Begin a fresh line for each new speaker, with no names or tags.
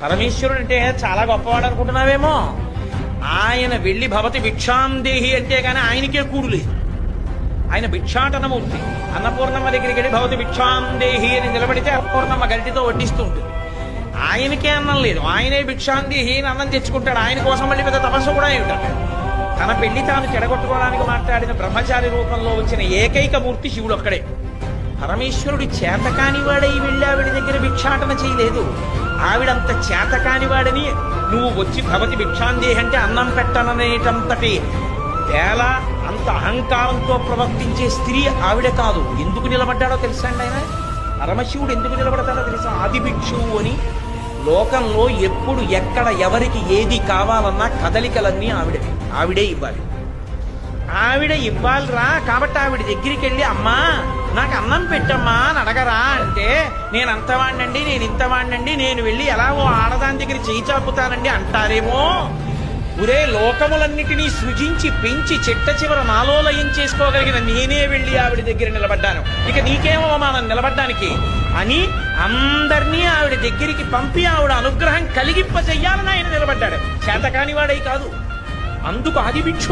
పరమేశ్వరుడు అంటే చాలా గొప్పవాడు అనుకుంటున్నావేమో. ఆయన వెళ్ళి భవతి భిక్షాందేహి అంటే గానీ ఆయనకే కూడు లేదు. ఆయన భిక్షాటనమూర్తి. అన్నపూర్ణమ్మ దగ్గరికి వెళ్ళి భవతి భిక్షాందేహి అని నిలబడితే అన్నపూర్ణమ్మ గరిటితో వడ్డిస్తూ ఉంటుంది. ఆయనకే అన్నం లేదు, ఆయనే భిక్షాందేహి అని అన్నం తెచ్చుకుంటాడు. ఆయన కోసం మళ్ళీ పెద్ద తపస్సు కూడా ఏమిటాడు. తన పెళ్లి తాను చెడగొట్టుకోవడానికి మాట్లాడిన బ్రహ్మచారి రూపంలో వచ్చిన ఏకైక మూర్తి శివుడు ఒక్కడే. పరమేశ్వరుడు చేతకానివాడై వెళ్ళి ఆవిడ దగ్గర భిక్షాటన చేయలేదు. ఆవిడంత చేతకానివాడని నువ్వు వచ్చి భవతి భిక్షాందేహి అంటే అన్నం పెట్టననేటంతటి వేళ అంత అహంకారంతో ప్రవర్తించే స్త్రీ ఆవిడ కాదు. ఎందుకు నిలబడ్డాడో తెలుసా అండి ఆయన? పరమశివుడు ఎందుకు నిలబడతాడో తెలుసా? ఆది భిక్షువు అని. లోకంలో ఎప్పుడు ఎక్కడ ఎవరికి ఏది కావాలన్నా కదలికలన్నీ ఆవిడే ఇవ్వాలి. ఆవిడ ఇవ్వాలిరా. కాబట్టి ఆవిడ దగ్గరికి వెళ్ళి అమ్మా నాకు అన్నం పెట్టమ్మా అని అడగరా అంటే నేను అంతవాణ్ణండి, నేను ఇంతవాణ్ణండి, నేను వెళ్ళి ఎలా ఓ ఆడదాని దగ్గర చేయి చాపుతానండి అంటారేమో. ఒరే, లోకములన్నిటినీ సృజించి పెంచి చెట్ట చివర నాలో లయం చేసుకోగలిగిన నేనే వెళ్ళి ఆవిడ దగ్గర నిలబడ్డాను, ఇక నీకేమో మనం నిలబడ్డానికి అని అందరినీ ఆవిడ దగ్గరికి పంపి ఆవిడ అనుగ్రహం కలిగింప చెయ్యాలని ఆయన నిలబడ్డాడు. చేతకానివాడై కాదు. అందుకు ఆది భిక్షు